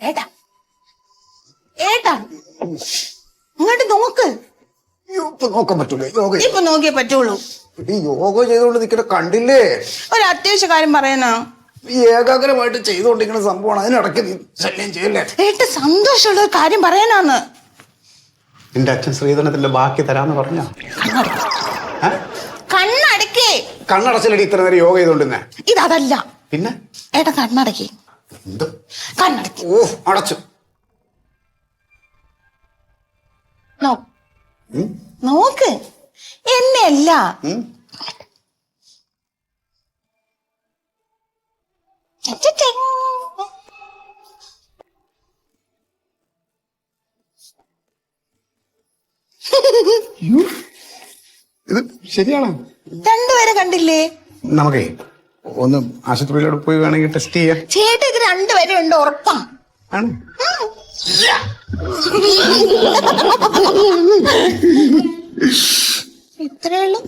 ഏട്ടാ ഏട്ടാ അങ്ങോട്ട് നോക്ക്. ഇപ്പൊ നോക്കാൻ പറ്റൂല. യോഗ ഇപ്പൊ നോക്കിയേ പറ്റുള്ളൂ. ഈ യോഗ ചെയ്തോണ്ട് നിൽക്കുന്ന കണ്ടില്ലേ? ഒരു അത്യാവശ്യ കാര്യം പറയാനാ. ഈ ഏകാഗ്രമായിട്ട് ചെയ്തോണ്ടിരിക്കുന്ന സംഭവമാണ്. അതിനിടയ്ക്ക് നീ ശല്യം ചെയ്യല്ലേ? ഏട്ടാ സന്തോഷമുള്ള ഒരു കാര്യം പറയാനാന്ന്. നിന്റെ അച്ഛൻ ശ്രീധരനത്തിന്റെ ബാക്കി തരാന്ന് പറഞ്ഞ കണ്ണടക്കേ. കണ്ണടച്ചിലടി ഇത്ര നേരം യോഗ ചെയ്തോണ്ടിരുന്നേ. ഇതല്ല. പിന്നെ ഏട്ടാ കണ്ണടക്കേ. എന്ത് കണ്ണടക്കി. ഓ അടച്ചു. നോക്ക് എന്നെയല്ല. ഇത് ശരിയാണോ? രണ്ടുപേരെ കണ്ടില്ലേ? നമുക്കേ ഒന്ന് ആശുപത്രിയിലോട്ട് പോയി വേണമെങ്കിൽ ടെസ്റ്റ് ചെയ്യാം. ചേട്ടാ ഇത് രണ്ടുപേരും ഉണ്ട് ഉറപ്പാ. ആണ് ഇത്രയുള്ളൂ.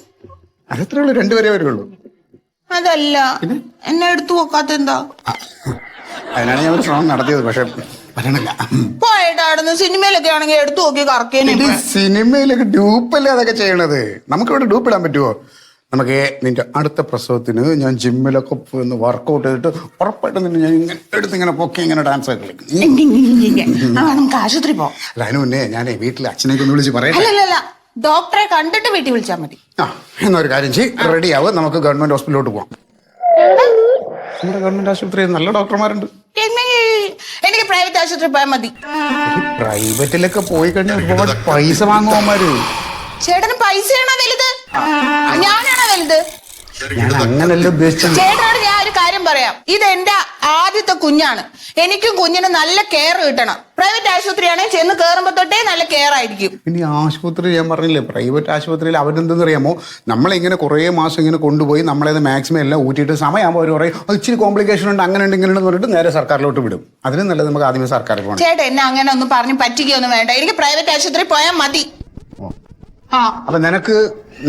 അതെത്രേ ഉള്ളൂ? രണ്ടുപേരെ വരുള്ളൂ. അതല്ല എന്നെ എടുത്തു നോക്കാത്ത എന്താ? അതിനാണ് ഞാൻ ഒരു ശ്രമം നടത്തിയത്. പക്ഷെ വരണില്ല. പോയിട്ടാടുന്നു. സിനിമയിലൊക്കെ ആണെങ്കിൽ എടുത്തു നോക്കി കറക്കേനെ. സിനിമയിലൊക്കെ ഡ്യൂപ്പല്ലേ അതൊക്കെ ചെയ്യണത്. നമുക്കിവിടെ ഡ്യൂപ്പ് ഇടാൻ പറ്റുമോ? നമുക്ക് നിന്റെ അടുത്ത പ്രസവത്തിന് ഞാൻ ജിമ്മിലൊക്കെ ഒന്ന് വർക്കൗട്ട് ചെയ്തിട്ട് ഉറപ്പായിട്ട് നിന്നെ ഞാൻ ഇങ്ങനെ എടുത്ത് ഇങ്ങനെ പൊക്കി ഇങ്ങനെ ഡാൻസ് ഒക്കെ കളിക്കും. നമുക്ക് ആശുപത്രി പോവാം. അല്ല അതിന് മുന്നേ ഞാൻ വീട്ടിൽ അച്ഛനേക്ക് ഒന്ന് വിളിച്ച് പറയാം. അല്ലല്ല ഡോക്ടറെ കണ്ടിട്ട് വീട്ടിൽ വിളിച്ചാൽ മതി. ആ എന്നൊരു കാര്യം ചെയ്യ്. റെഡി ആവും. നമുക്ക് ഗവൺമെന്റ് ഹോസ്പിറ്റലിലോട്ട് പോവാം. നമ്മുടെ ഗവൺമെന്റ് ആശുപത്രിയിൽ നല്ല ഡോക്ടർമാരുണ്ട്. എനിക്ക് പ്രൈവറ്റ് ആശുപത്രി പോയാൽ മതി. പ്രൈവറ്റിലൊക്കെ പോയി കഴിഞ്ഞാൽ ഒരുപാട് പൈസ വാങ്ങുവന്മാര്. ചേട്ടന് പൈസയാണോ വലുത്? ഞാനാണോ വലുത്? ഞാൻ അങ്ങനല്ല ഉദ്ദേശിച്ചത്. ചേട്ടനോട് ഞാൻ ഒരു കാര്യം പറയാം. ഇത് എന്റെ ആദ്യത്തെ കുഞ്ഞാണ്. എനിക്കും കുഞ്ഞിന് നല്ല കെയർ കിട്ടണം. പ്രൈവറ്റ് ആശുപത്രിയാണെങ്കിൽ ചെന്ന് കയറുമ്പോ തൊട്ടേ നല്ല കെയർ ആയിരിക്കും. പിന്നെ ആശുപത്രി ഞാൻ പറഞ്ഞില്ലേ, പ്രൈവറ്റ് ആശുപത്രിയിൽ അവരെന്തെന്ന് അറിയാമോ, നമ്മളിങ്ങനെ കുറേ മാസം ഇങ്ങനെ കൊണ്ടുപോയി നമ്മളത് മാക്സിമം എല്ലാം ഊറ്റിയിട്ട് സമയമാകുമ്പോൾ അവർ പറയും ഇച്ചിരി കോംപ്ലിക്കേഷൻ ഉണ്ട് അങ്ങനെ ഉണ്ട് ഇങ്ങനെ ഉണ്ടെന്ന് പറഞ്ഞിട്ട് നേരെ സർക്കാരിലോട്ട് വിടും. അതിനും നല്ലത് നമുക്ക് ആദ്യമേ സർക്കാരിൽ പോകണം. ചേട്ടാ എന്നെ അങ്ങനെ ഒന്നും പറഞ്ഞ് പറ്റിക്കൊന്നും വേണ്ട. എനിക്ക് പ്രൈവറ്റ് ആശുപത്രി പോയാൽ മതി. അപ്പൊ നിനക്ക്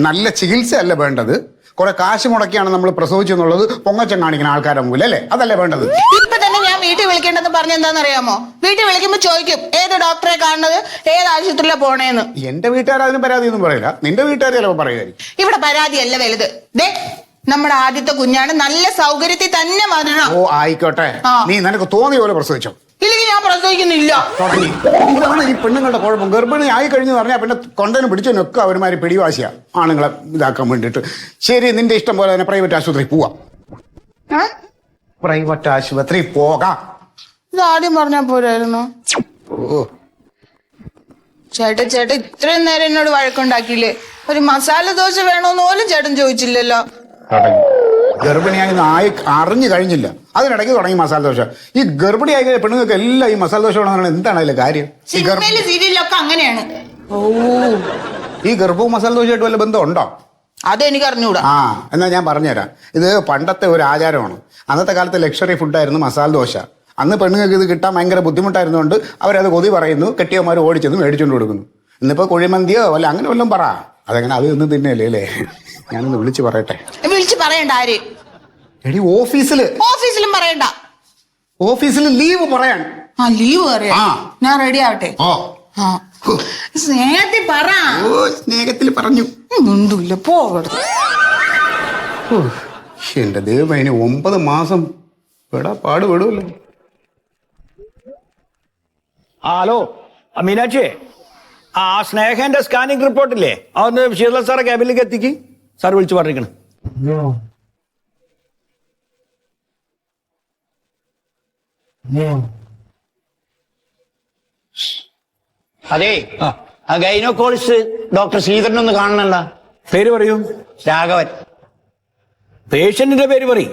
നല്ല ചികിത്സയല്ല വേണ്ടത്, കുറെ കാശ് മുടക്കിയാണ് നമ്മൾ പ്രസവിച്ചെന്നുള്ളത് പൊങ്ങച്ചം കാണിക്കുന്ന ആൾക്കാരുടെ മുമ്പിൽ അല്ലേ? അതല്ലേ വേണ്ടത്? ഇപ്പൊ തന്നെ ഞാൻ വീട്ടിൽ വിളിക്കേണ്ടത് പറഞ്ഞ എന്താണെന്നറിയാമോ? വീട്ടിൽ വിളിക്കുമ്പോ ചോദിക്കും ഏത് ഡോക്ടറെ കാണുന്നത്, ഏത് ആശുപത്രിയിലാണ് പോണേന്ന്. എന്റെ വീട്ടുകാർ അതിന് പരാതിയൊന്നും പറയില്ല. നിന്റെ വീട്ടുകാർ ചിലപ്പോൾ പറയുമായിരിക്കും. ഇവിടെ പരാതിയല്ല വലുത്. ദേ നമ്മുടെ ആദ്യത്തെ കുഞ്ഞാണ്. നല്ല സൗകര്യത്തിൽ തന്നെ വരണം. ഓ ആയിക്കോട്ടെ. നീ നിനക്ക് തോന്നിയ പോലെ പ്രസവിച്ചോ? ഇല്ലെങ്കിൽ ഞാൻ പ്രസവിക്കുന്നില്ല. തുടങ്ങി. ഇതാണ് ഈ പെണ്ണുങ്ങളുടെ കുഴപ്പം. ഗർഭിണി ആയി കഴിഞ്ഞു പറഞ്ഞാൽ പിന്നെ കൊണ്ടതിന് പിടിച്ചു നിൽക്കുക അവരുമാര് പിടിവാശിയാ ആണുങ്ങളെ ഇതാക്കാൻ വേണ്ടിയിട്ട്. ശരി, നിന്റെ ഇഷ്ടം പോലെ തന്നെ പ്രൈവറ്റ് ആശുപത്രി പോവാം. പ്രൈവറ്റ് ആശുപത്രി പോകാം. ഇത് ആദ്യം പറഞ്ഞാ പോരായിരുന്നു. ഓ ചേട്ടൻ ഇത്രയും നേരം എന്നോട് വഴക്കുണ്ടാക്കിയില്ലേ? ഒരു മസാല ദോശ വേണോന്ന് പോലും ചേട്ടൻ ചോദിച്ചില്ലല്ലോ. ഗർഭിണിയായി അറിഞ്ഞു കഴിഞ്ഞില്ല, അതിനിടയ്ക്ക് തുടങ്ങി മസാല ദോശ. ഈ ഗർഭിണിയായി കഴിഞ്ഞ പെണ്ണുങ്ങൾക്ക് എല്ലാം ഈ മസാല ദോശ വേണമെന്നാണ്. എന്താണ് അതിലെ കാര്യം? സീരിയലൊക്കെ അങ്ങനെയാണ്. ഓ ഈ ഗർഭവും മസാല ദോശയായിട്ട് വല്ല ബന്ധമുണ്ടോ? അതെനിക്ക് അറിഞ്ഞൂടാ. എന്നാ ഞാൻ പറഞ്ഞുതരാം. ഇത് പണ്ടത്തെ ഒരു ആചാരമാണ്. അന്നത്തെ കാലത്ത് ലക്ഷറി ഫുഡായിരുന്നു മസാല ദോശ. അന്ന് പെണ്ണുങ്ങൾക്ക് ഇത് കിട്ടാൻ ഭയങ്കര ബുദ്ധിമുട്ടായിരുന്നുകൊണ്ട് അവരത് കൊതി പറയുന്നു, കെട്ടിയവന്മാർ ഓടിച്ചെന്ന് മേടിച്ചുകൊണ്ട് കൊടുക്കുന്നു. ഇന്നിപ്പോ കുഴിമന്തിയോ അല്ല അങ്ങനെ വല്ലതും പറ. അതെങ്ങനെ അത് ഇന്ന് തിന്നല്ലേ അല്ലേ? ഞാനൊന്ന് വിളിച്ച് പറയട്ടെ. വിളിച്ച് പറയണ്ട. ആര്? എടി ഓഫീസിലും പറയണ്ട. ഓഫീസിൽ ലീവ് പറയാൻ. ലീവ് പറയാ. ഞാൻ റെഡി ആവട്ടെ. സ്നേഹത്തിൽ പറ. സ്നേഹത്തിൽ പറഞ്ഞു. ഒന്നുമില്ല പോകരുത്. എന്റെ ദൈവം, അതിന് 9 മാസം പാടുപെടുമല്ലോ. ഹലോ മീനാക്ഷി, സ്നേഹന്റെ സ്കാനിങ് റിപ്പോർട്ടില്ലേ അതൊന്ന് ശീതള സാറെ ക്യാബിനിലേക്ക് എത്തിക്ക്. സാർ വിളിച്ചു പറഞ്ഞിരിക്കണം. അതെ, ഗൈനോക്കോളിസ്റ്റ് ഡോക്ടർ ശ്രീധരനൊന്ന് കാണണല്ല. പേര് പറയൂ. രാഘവൻ. പേഷ്യന്റിന്റെ പേര് പറയും.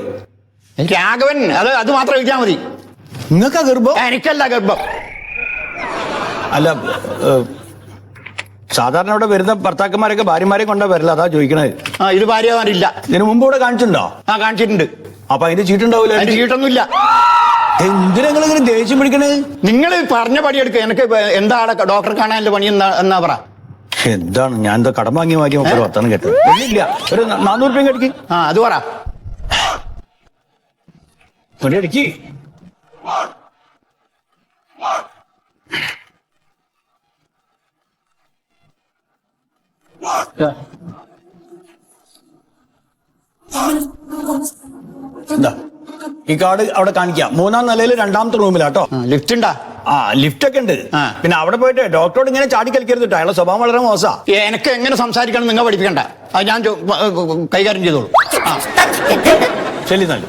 രാഘവൻ. അത് മാത്രം ചോദിച്ചാൽ മതി. നിങ്ങൾക്കാ ഗർഭം? എനിക്കല്ല ഗർഭം. അല്ല, സാധാരണ ഇവിടെ വരുന്ന ഭർത്താക്കന്മാരൊക്കെ ഭാര്യമാരെ കൊണ്ടാ വരില്ല, അതാ ചോദിക്കണത്. ഇത് ഭാര്യമാരില്ല. ഇതിനു മുമ്പ് ഇവിടെ കാണിച്ചിട്ടുണ്ടോ? കാണിച്ചിട്ടുണ്ട്. അപ്പൊ അതിന്റെ ചീട്ടുണ്ടാവില്ല? അതിന്റെ ചീട്ടൊന്നുമില്ല. എന്തിനെങ്ങനെ ദേഷ്യം പിടിക്കണേ? നിങ്ങൾ പറഞ്ഞ പണിയെടുക്കുക. എനിക്ക് എന്താണ് ഡോക്ടറെ കാണാനുള്ള പണി എന്നാ പറ. എന്താണ് ഞാൻ എന്താ കടം വാങ്ങി വർത്താനം കേട്ടത്? ഇല്ല, ഒരു 400 രൂപ അടിക്ക്. അത് പറ. അടിക്ക്. എന്താ ഈ കാർഡ് അവിടെ കാണിക്കാം. 3-ാം നിലയിൽ 2ാമത്തെ റൂമിലാട്ടോ. ലിഫ്റ്റ് ഉണ്ടാ? ആ ലിഫ്റ്റ് ഒക്കെ ഉണ്ട്. ആ. പിന്നെ അവിടെ പോയിട്ട് ഡോക്ടറോട് ഇങ്ങനെ ചാടി കളിക്കരുത് കേട്ടോ. അയാളെ സ്വഭാവം വളരെ മോശമാ. എനിക്ക് എങ്ങനെ സംസാരിക്കണം നിങ്ങൾ പഠിപ്പിക്കണ്ട. അത് ഞാൻ കൈകാര്യം ചെയ്തോളൂ. ആ. ശരി നല്ല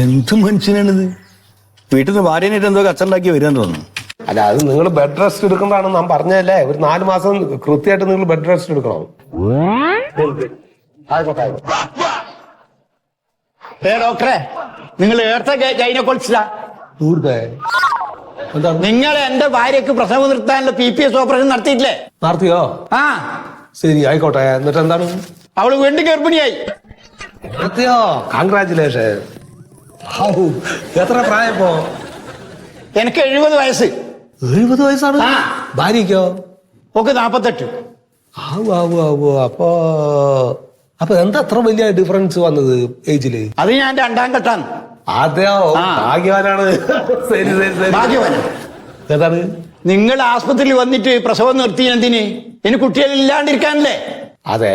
എന്ത് മനുഷ്യനാണിത്. വീട്ടിൽ നിന്ന് ഭാര്യനായിട്ട് എന്തോ കച്ചണ്ടാക്കി വരികയെന്ന് തോന്നുന്നു. അല്ല, അത് നിങ്ങൾ ബെഡ് റെസ്റ്റ് എടുക്കണ്ടാണ് നാം പറഞ്ഞതല്ലേ. ഒരു 4 മാസം കൃത്യമായിട്ട് നിങ്ങൾ ബെഡ് റെസ്റ്റ് എടുക്കണം. ഡോക്ടറെ, നിങ്ങൾ നേരത്തെ ഗൈനക്കോളജിസ്റ്റാ? എന്താ നിങ്ങൾ എന്റെ ഭാര്യക്ക് പ്രസവം നിർത്താനുള്ള PPS ഓപ്പറേഷൻ നടത്തിയിട്ടില്ലേ? നടത്തിയോ? ആ ശരി, ആയിക്കോട്ടെ. എന്നിട്ട് എന്താണ്? അവള് വീണ്ടും ഗർഭിണിയായി. നടത്തിയോ? കൺഗ്രാചുലേഷൻ. എത്ര പ്രായപ്പോ? എനിക്ക് 70 വയസ്സ്. 70 വയസ്സാണ്. ആ. ഭാര്യക്കോ? ഒക്കെ 48. അപ്പൊ എന്താ അത്ര വലിയ ഡിഫറൻസ് വന്നത് ഏജില്? അത് ഞാൻ 2ാം ഘട്ടാണ്. അതെയോ? ആ. ഭാഗ്യവാനാണ്. ശരി ശരി ശരി. ഭാഗ്യവാൻ. എന്താണ്? നിങ്ങൾ ആസ്പത്രിയിൽ വന്നിട്ട് പ്രസവം നിർത്തിയെന്തിന്? ഇനി കുട്ടികളില്ലാണ്ടിരിക്കാനല്ലേ? അതെ.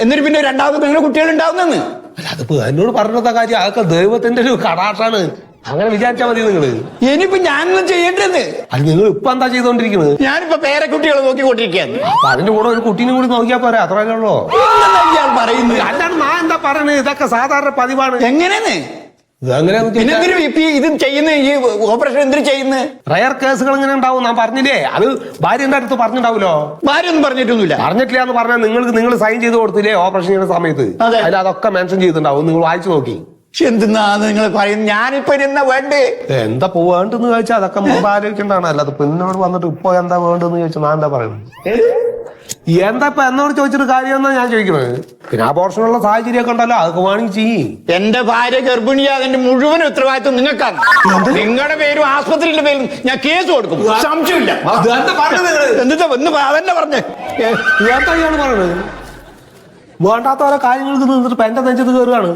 എന്നിട്ട് പിന്നെ 2ാമത് നിങ്ങൾ കുട്ടികൾ ഉണ്ടാവുന്നെന്ന്? അല്ല, അതിപ്പോ എന്നോട് പറഞ്ഞ കാര്യം അതൊക്കെ ദൈവത്തിന്റെ ഒരു കടാട്ടാണ്. അങ്ങനെ വിചാരിച്ചാ മതി നിങ്ങള്. ഇനിയിപ്പോ ഞാനൊന്നും ചെയ്യേണ്ടത്. അത് നിങ്ങൾ ഇപ്പൊ എന്താ ചെയ്തോണ്ടിരിക്കുന്നത്? ഞാനിപ്പോ പേരക്കുട്ടികളെ നോക്കിക്കൊണ്ടിരിക്കുകയാണ്. അപ്പൊ അതിന്റെ കൂടെ ഒരു കുട്ടീനെ കൂടി നോക്കിയാ പോരാ? അത്രയല്ലേ ഉള്ളൂ. ഇയാൾ പറയുന്നത് അല്ലാണ്ട് ഞാൻ എന്താ പറയണത്? ഇതൊക്കെ സാധാരണ പതിവാണ്. എങ്ങനെയെന്ന്? പിന്നെ എന്തിനു ഇത് ചെയ്യുന്ന ഈ ഓപ്പറേഷൻ എന്തിനു ചെയ്യുന്നത്? റയർ കേസുകൾ ഇങ്ങനെ ഉണ്ടാവും. ഞാൻ പറഞ്ഞില്ലേ, അത് ഭാര്യന്റെ അടുത്ത് പറഞ്ഞിട്ടുണ്ടാവല്ലോ. ഭാര്യ ഒന്നും പറഞ്ഞിട്ടൊന്നുമില്ല. പറഞ്ഞിട്ടില്ല എന്ന് പറഞ്ഞാൽ നിങ്ങൾ സൈൻ ചെയ്ത് കൊടുത്തില്ലേ ഓപ്പറേഷൻ ചെയ്യുന്ന സമയത്ത്? അതെ. അതിൽ അതൊക്കെ മെൻഷൻ ചെയ്തിട്ടുണ്ടാവും. നിങ്ങൾ വായിച്ചു നോക്കി. എന്തെന്നാ നിങ്ങൾ പറയുന്നത്? ഞാനിപ്പോ എന്നാ വേണ്ടേ? എന്താ വേണ്ടെന്ന് ചോദിച്ചാൽ അതൊക്കെ മുമ്പ് ആലോചിക്കേണ്ടതാണ്. അല്ലാതെ പിന്നോട് വന്നിട്ട് ഇപ്പൊ എന്താ വേണ്ടെന്ന് ചോദിച്ചാൽ ഞാൻ എന്താ പറയുന്നത്? എന്താ ഇപ്പൊ എന്നോട് ചോദിച്ചിട്ട് കാര്യം എന്നാ ഞാൻ ചോദിക്കുന്നത്. പിന്നെ അബോർഷനുള്ള സാഹചര്യമൊക്കെ ഉണ്ടല്ലോ, അതൊക്കെ വേണമെങ്കിൽ ചെയ്യും. എന്റെ ഭാര്യ ഗർഭിണിയാതിന്റെ മുഴുവൻ ഉത്തരവാദിത്വം നിങ്ങൾക്കാണ്. നിങ്ങളുടെ പേരും ആസ്പത്രിയുടെ പേരും ഞാൻ കേസ് കൊടുക്കും. സംശയമില്ല. എന്താ അതന്നെ പറഞ്ഞേ? എന്താ ഇയാള് പറയണത്? വേണ്ടാത്ത ഓരോ കാര്യങ്ങൾക്ക് നിന്നിട്ട് ഇപ്പൊ എന്റെ നെഞ്ചത്ത് കയറുകയാണ്.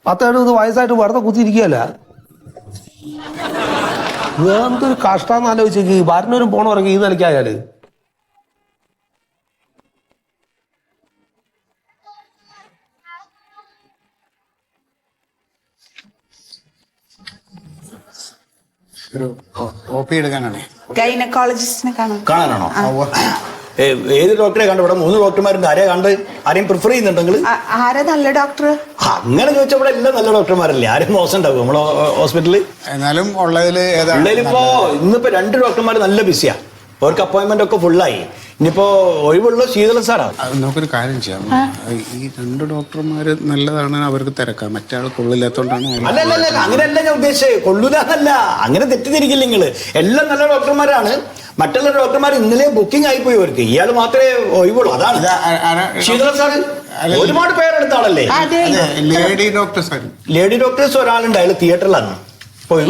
10-70 വയസ്സായിട്ട് വെറുതെ കുത്തിയിരിക്കുകയല്ല. എന്തൊരു കഷ്ടാന്ന് ആലോചിച്ചേക്ക്. ഭാര്യനോരും പോണവരൊക്കെ ഈ നിലയ്ക്കായാല്. OP എടുക്കാനാണേ. ഗൈനക്കോളജിസ്റ്റിനെ കാണാം. കാണാനാണോ? ഏത് ഡോക്ടറെ കണ്ടു? ഇവിടെ 3 ഡോക്ടർമാരുണ്ട്. ആരെയാ കണ്ട്? ആരെയും പ്രിഫർ ചെയ്യുന്നുണ്ടെങ്കിൽ? ആരാ നല്ല ഡോക്ടർ? അങ്ങനെ ചോദിച്ചാൽ ഇവിടെ എല്ലാം നല്ല ഡോക്ടർമാരല്ലേ. ആരും മോശം ഉണ്ടാവും നമ്മളെ ഹോസ്പിറ്റലിൽ? എന്നാലും ഉള്ളതിൽ ഉള്ളതിലിപ്പോ ഇന്നിപ്പോ 2 ഡോക്ടർമാർ നല്ല ബിസിയാ. അവർക്ക് അപ്പോയിന്റ്മെന്റ് ഒക്കെ ഫുള്ളായി. ഇനിയിപ്പോ ഒഴിവുള്ള ശീതള സാറാ. നമുക്കൊരു കാര്യം ചെയ്യാം. ഈ 2 ഡോക്ടർമാര് നല്ലതാണ്, അവർക്ക് തിരക്കാം. മറ്റേ ആൾ കൊള്ളില്ലാത്തോണ്ടാണ്. അല്ലല്ല, അങ്ങനെയല്ല ഞാൻ ഉദ്ദേശിച്ചത്. കൊള്ളൂലെന്നല്ല, അങ്ങനെ തെറ്റിദ്ധരിക്കില്ല നിങ്ങള്. എല്ലാം നല്ല ഡോക്ടർമാരാണ്. മറ്റുള്ള ഡോക്ടർമാർ ഇന്നലെ ബുക്കിംഗ് ആയിപ്പോയി അവർക്ക്. ഇയാൾ മാത്രമേ ഒഴിവുള്ളൂ. അതാണ് ശീതള സാറ്. ഒരുപാട് പേരെടുത്ത ആളല്ലേ. Lady doctors. ലേഡി ഡോക്ടേഴ്സ് ഒരാളുണ്ട്, അയാൾ തിയേറ്ററിലാണ്.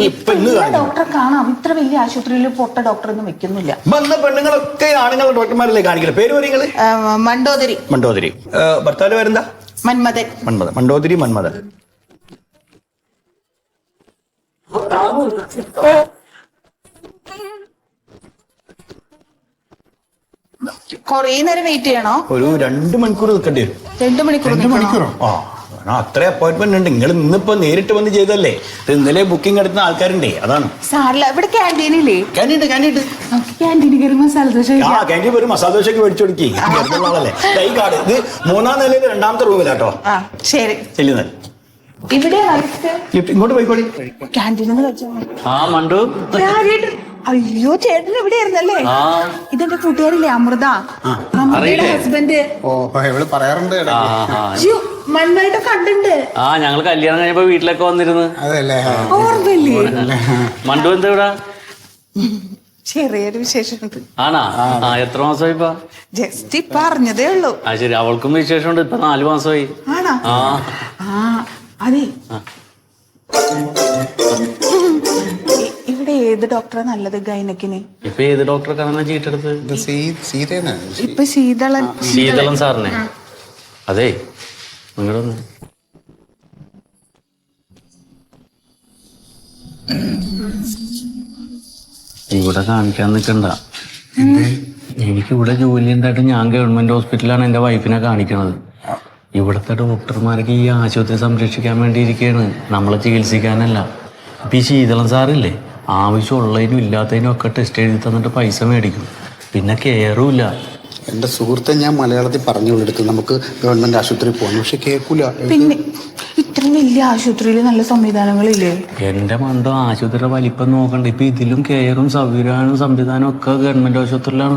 ഇപ്പൊ ഇന്ന് ഡോക്ടറെ കാണാം. ഇത്ര വലിയ ആശുപത്രിയിൽ പൊട്ട ഡോക്ടർ ഒന്നും വെക്കുന്നില്ല. വന്ന പെണ്ണുങ്ങളൊക്കെ ആണുങ്ങൾ ഡോക്ടർമാരല്ലേ കാണിക്കുന്നത്. പേര് പറയങ്ങള്? മണ്ടോദരി. മണ്ടോദരി. ഭർത്താവ് പേരെന്താ? മന്മഥൻ. മണ്ടോദരി മന്മഥൻ. കൊറേ നേരം വെയിറ്റ് ചെയ്യണോ? ഒരു 2 മണിക്കൂർ നിൽക്കേണ്ടി വരും. 2 മണിക്കൂറോ? അത്ര അപ്പോയിന്റ്മെന്റ് ഉണ്ട്. നിങ്ങൾ ഇന്നിപ്പോ നേരിട്ട് വന്ന് ചെയ്തല്ലേ. ഇന്നലെ ബുക്കിംഗ് എടുക്കുന്ന ആൾക്കാരുണ്ടേ, അതാണ്. സാറില്ല, ഇവിടെ ക്യാൻറ്റീനില്ലേ? ക്യാൻറ്റീൻ ക്യാൻറ്റീനിൽ കയറി മസാല ദോശ. ക്യാൻറ്റീൻ വരും. മസാല ദോശക്ക് മേടിച്ചു കൊടുക്കി. കൈ കാർഡ്. ഇത് 3-ാം നിലയിൽ 2ാമത്തെ റൂമിലാട്ടോ. ശരി. ചെല്ലുന്നത് ഇവിടെ ഇങ്ങോട്ട് പോയിക്കോളി. ക്യാൻറ്റീനിൽ വെച്ചോ. മണ്ടു. അയ്യോ, ചേട്ടൻ ഇവിടെ ആയിരുന്നല്ലേ? ഇതെന്റെ കൂട്ടുകാരില്ലേ അമൃത, അമൃതയുടെ ഹസ്ബൻഡ്. ഇവിടെ പറയാറുണ്ട്. മന്മയുടെ കണ്ടുണ്ട്. ഞങ്ങൾ കല്യാണം കഴിഞ്ഞപ്പോ വീട്ടിലൊക്കെ വന്നിരുന്നു. അതല്ലേ? ഓർമ്മയില്ലേ? മണ്ടു എന്താ ഇവിടെ? ചെറിയൊരു വിശേഷമുണ്ട്. ആണാ? എത്ര മാസമായി ഇപ്പൊ? ജസ്റ്റ് ഇപ്പൊ അറിഞ്ഞതേ ഉള്ളൂ. ശരി, അവൾക്കും വിശേഷമുണ്ട്. ഇപ്പൊ 4 മാസമായി. ആണോ? അതെ. ഇവിടെ ഏത് ഡോക്ടറാ നല്ലത് ഗൈനക്കിന്? ഇപ്പൊ ഏത് ഡോക്ടറെ കാണാൻ ചീട്ടെടുത്ത്? ഇപ്പൊ ശീതളൻ സാറിനെ. അതെ, നിങ്ങളൊന്ന് ഇവിടെ കാണിക്കാൻ നിൽക്കണ്ട. എനിക്കിവിടെ ജോലി ഉണ്ടായിട്ട് ഞാൻ ഗവൺമെന്റ് ഹോസ്പിറ്റലാണ് എൻ്റെ വൈഫിനെ കാണിക്കണത്. ഇവിടുത്തെ ഡോക്ടർമാർക്ക് ഈ ആശുപത്രി സംരക്ഷിക്കാൻ വേണ്ടി ഇരിക്കുകയാണ്, നമ്മളെ ചികിത്സിക്കാനല്ല. ഇപ്പം ഈ ശീതളൻ സാറില്ലേ, ആവശ്യമുള്ളതിനും ഇല്ലാത്തതിനും ഒക്കെ ടെസ്റ്റ് എഴുതി തന്നിട്ട് പൈസ മേടിക്കും, പിന്നെ കെയറും ഇല്ല. എൻ്റെ സുഹൃത്തെ ഞാൻ മലയാളത്തിൽ പറഞ്ഞു കൊടുത്തു നമുക്ക് ഗവൺമെന്റ് ആശുപത്രി പോകണം, പക്ഷെ കേൾക്കൂല. പിന്നെ ഇത്രയും വലിയ ആശുപത്രിയിൽ നല്ല സംവിധാനങ്ങളില്ലേ? എൻ്റെ മണ്ടോ ആശുപത്രിയുടെ വലിപ്പം നോക്കണ്ട. ഇപ്പം ഇതിലും കെയറും സൗകര്യവും സംവിധാനവും ഒക്കെ ഗവൺമെന്റ് ആശുപത്രിയിലാണ്.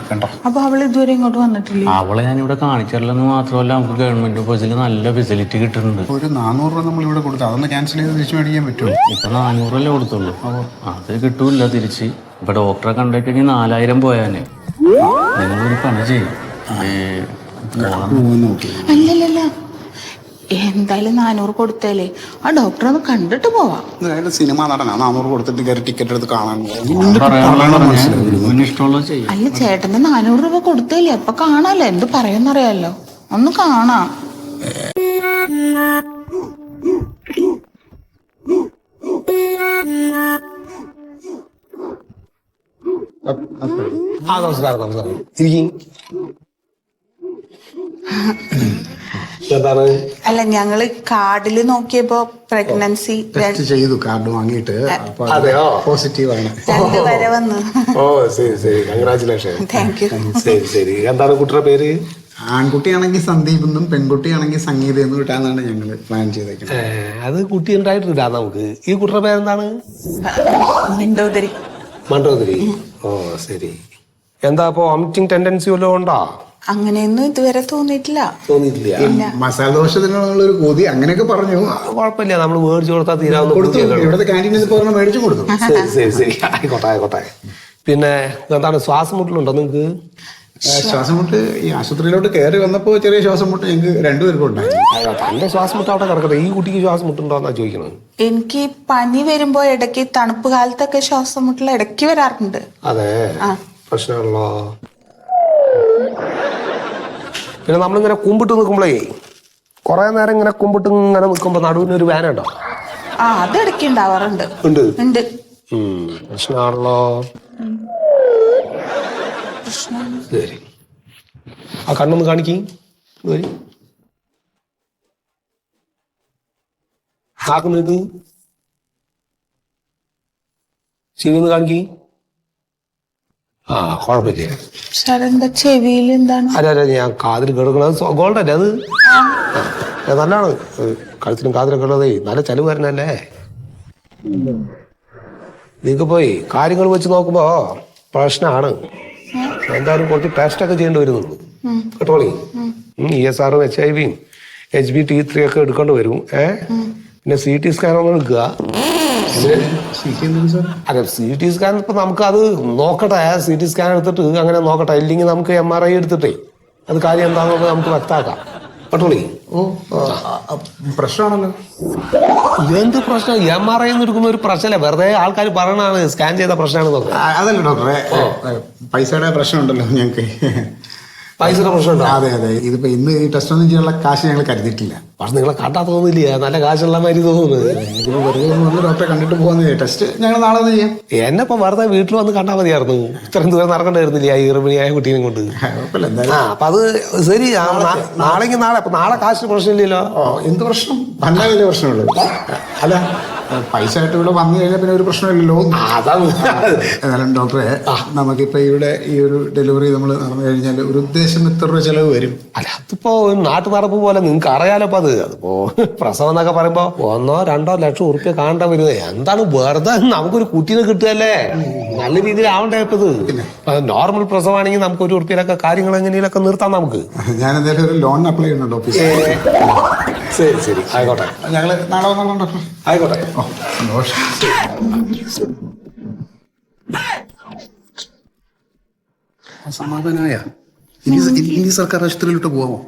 കണ്ടോ? അപ്പൊ അവൾ ഇതുവരെ ഇങ്ങോട്ട് വന്നിട്ടില്ലേ? അവളെ ഞാനിവിടെ കാണിച്ചില്ലെന്ന് മാത്രമല്ല, നമുക്ക് ഗവൺമെന്റ് ഹോസ്പിറ്റലിൽ നല്ല ഫെസിലിറ്റി കിട്ടുന്നുണ്ട്. ഒരു 400 രൂപ നമ്മൾ ഇവിടെ കൊടുത്തു, അതൊന്ന് ക്യാൻസൽ ചെയ്ത് തിരിച്ചു മേടിക്കാൻ പറ്റുമോ? ഇപ്പൊ 400 കൊടുത്തുള്ളൂ, അത് കിട്ടൂല തിരിച്ച്. ഇപ്പൊ ഡോക്ടറെ കണ്ടിട്ട് 4000 പോയാനെ. നിങ്ങളൊരു പണി ചെയ്യും, അല്ലല്ല, എന്തായാലും 400 കൊടുത്താലേ ആ ഡോക്ടറെ ഒന്ന് കണ്ടിട്ട് പോവാം. സിനിമ നടനാ 400 കൊടുത്തിട്ട് കയറി ടിക്കറ്റ് എടുത്ത് കാണാൻ ഇഷ്ടമുള്ളത് ചെയ്യും. അല്ല, ചേട്ടന് 400 രൂപ കൊടുത്തല്ലേ, അപ്പൊ കാണാലോ എന്ത് പറയുന്നറിയാലോ, ഒന്ന് കാണാം. നമസ്കാരം. എന്താണ്? അല്ല, ഞങ്ങള് കാർഡില് നോക്കിയപ്പോ പ്രഗ്നൻസി ടെസ്റ്റ് ചെയ്തു, കാർഡ് വാങ്ങിയിട്ട് അതെയോ? പോസിറ്റീവ് ആണ്. 2 വരെ വന്നു. ഓ ശരി, കൺഗ്രാചുലേഷൻ. Thank you. ശരി. എന്താണ് കുട്ടിയുടെ പേര്? ആൺകുട്ടിയാണെങ്കിൽ സന്ദീപ് എന്നും പെൺകുട്ടിയാണെങ്കിൽ സംഗീത എന്നും ഇട്ടാന്നാണ് ഞങ്ങൾ പ്ലാൻ ചെയ്തേക്കുന്നത്. അത് കുട്ടി ഉണ്ടായിട്ടില്ല നമുക്ക്. ഈ കുട്ടിയുടെ പേരെന്താണ്? മണ്ടോദരി. മണ്ടോദരി. ഓ ശരി. എന്താ അപ്പൊ വോമിറ്റിംഗ് ടെൻഡൻസി വല്ലതും ഉണ്ടോ? അങ്ങനെയൊന്നും ഇതുവരെ തോന്നിയിട്ടില്ല. തോന്നിയിട്ടില്ല. മസാല ദോശത്തിനുള്ളൊരു കൊതി അങ്ങനെയൊക്കെ പറഞ്ഞു. കുഴപ്പമില്ല, നമ്മൾ മേടിച്ചു കൊടുത്താൽ തീരാവുന്ന. ഇവിടുത്തെ ക്യാൻറ്റീനിൽ മേടിച്ചു കൊടുത്തു. ശരി. ആയിക്കോട്ടെ. പിന്നെ എന്താണ്, ശ്വാസം മുട്ടലുണ്ടോ നിങ്ങക്ക്? ശ്വാസം മുട്ട് ഈ ആശുപത്രിയിലോട്ട് കയറി വന്നപ്പോ ചെറിയ ശ്വാസം മുട്ട് ഞങ്ങൾക്ക് രണ്ടുപേർക്കും ഉണ്ടായിരുന്നു. തന്റെ ശ്വാസം മുട്ട് അവിടെ കിടക്കട്ടെ, ഈ കുട്ടിക്ക് ശ്വാസം മുട്ടുണ്ടോന്നാ ചോദിക്കുന്നത്. എനിക്ക് പനി വരുമ്പോ ഇടയ്ക്ക് തണുപ്പ് കാലത്തൊക്കെ ശ്വാസം മുട്ടൽ ഇടയ്ക്ക് വരാറുണ്ട്. അതെ, പ്രശ്നമാണല്ലോ. പിന്നെ നമ്മളിങ്ങനെ കുമ്പിട്ട് നിൽക്കുമ്പോഴേ കുറെ നേരം ഇങ്ങനെ കുമ്പിട്ട് ഇങ്ങനെ നിൽക്കുമ്പോ നടുവിനൊരു വേന ഉണ്ടോ? അത് ഇടയ്ക്ക് ഉണ്ടാവാറുണ്ട്. ഉണ്ട്. പ്രശ്നമാണല്ലോ. ശരി, ആ കണ്ണൊന്ന് കാണിക്കും. നാക്ക് ചെവിന്ന് കാണിക്കും. കുഴപ്പമില്ല. എന്താ ചെവിയിൽ എന്താണ്? അല്ല, ഞാൻ കാതിൽ കേൾക്കണത് ഗോൾഡ് അല്ലേ അത്? നല്ലതാണ്. കഴുത്തിലും കാതിലൊക്കെ ഉള്ളതേ നല്ല ചെലവ് വരുന്നല്ലേ. നിങ്ങൾക്ക് പോയി കാര്യങ്ങൾ വെച്ച് നോക്കുമ്പോ പ്രശ്നമാണ്. എന്തായാലും കുറച്ച് ടെസ്റ്റ് ഒക്കെ ചെയ്യേണ്ടി വരുന്നുള്ളൂ കേട്ടോളി. ESR, HIV, HbT3 ഒക്കെ എടുക്കേണ്ടി വരും. പിന്നെ CT സ്കാൻ ഒന്ന് എടുക്കുക. അതെ, CT സ്കാൻ ഇപ്പൊ നമുക്ക് അത് നോക്കട്ടെ. CT സ്കാൻ എടുത്തിട്ട് അങ്ങനെ നോക്കട്ടെ. ഇല്ലെങ്കിൽ നമുക്ക് MRI എടുത്തിട്ടേ അത് കാര്യം എന്താണെന്നുള്ളത് നമുക്ക് വ്യക്തമാക്കാം കേട്ടോളി. പ്രശ്നമാണല്ലോ. എന്ത് പ്രശ്നം? MRI എടുക്കുന്ന ഒരു പ്രശ്നമല്ല, വെറുതെ ആൾക്കാർ പറയണതാണ് സ്കാൻ ചെയ്ത പ്രശ്നമാണെന്നൊക്കെ. അതല്ല ഡോക്ടറെ, പൈസയുടെ പ്രശ്നമുണ്ടല്ലോ ഞങ്ങൾക്ക്. പൈസയുടെ പ്രശ്നമുണ്ടോ? അതെ. ഇതിപ്പോ ഇന്ന് ഈ ടെസ്റ്റ് ഒന്നും ചെയ്യാനുള്ള കാശ് ഞങ്ങൾ കരുതിയിട്ടില്ല. പക്ഷെ നിങ്ങളെ കണ്ടാ തോന്നില്ല നല്ല കാശുള്ള മാതിരി തോന്നുന്നത്. വെറുതെ വന്ന് ഡോക്ടറെ കണ്ടിട്ട് പോകുന്ന ടെസ്റ്റ് ഞങ്ങൾ നാളെ ഒന്ന് ചെയ്യാം. എന്നെ ഇപ്പൊ വെറുതെ വീട്ടിൽ വന്ന് കണ്ടാൽ മതിയായിരുന്നു. ഇത്രയും ദൂരം നടക്കണ്ടായിരുന്നില്ല ഈ ഗർഭിണിയായ കുട്ടീനെ കൊണ്ട്. അപ്പൊ അത് ശരി, നാളെങ്കിൽ നാളെ. അപ്പൊ നാളെ കാശിന് പ്രശ്നമില്ലല്ലോ. എന്ത് പ്രശ്നം? നല്ല വലിയ പ്രശ്നമുള്ളൂ. അല്ല, പൈസ ആയിട്ട് ഇവിടെ വന്നു കഴിഞ്ഞാൽ പിന്നെ ഒരു പ്രശ്നമില്ലല്ലോ. എന്നാലും ഡോക്ടറെ, നമുക്കിപ്പോ ഇവിടെ ഈ ഒരു ഡെലിവറി നമ്മൾ നടന്നു കഴിഞ്ഞാൽ ഒരു ഉദ്ദേശം എത്ര രൂപ ചെലവ് വരും? അല്ല, അതിപ്പോ നാട്ടു നടപ്പ് പോലെ നിങ്ങൾക്ക് അറിയാലോ. അപ്പൊ അതിപ്പോ പ്രസവം എന്നൊക്കെ പറയുമ്പോ 1-2 ലക്ഷം ഉറുപ്പ്യ കാണേണ്ട വരുന്നത്. എന്താണ് വെറുതെ നമുക്കൊരു കുട്ടീനെ കിട്ടുകയല്ലേ, നല്ല രീതിയിൽ ആവണ്ടേ. ഇപ്പൊ ഇത് നോർമൽ പ്രസവമാണെങ്കിൽ നമുക്ക് 1 ഉറുപ്പ്യയിലൊക്കെ കാര്യങ്ങൾ എങ്ങനെയൊക്കെ നിർത്താം നമുക്ക്. ഞാൻ എന്തായാലും ഒരു ലോൺ അപ്ലൈ ചെയ്യുന്നുണ്ട് ഓഫീസിൽ. ശരി, ആയിക്കോട്ടെ. ഞങ്ങള് നാളെ വന്നോളാം ഡോക്ടർ. ആയിക്കോട്ടെ. സമാധാനമായ ഇനി സർക്കാർ ആശുപത്രിയിലോട്ട് പോവാമോ?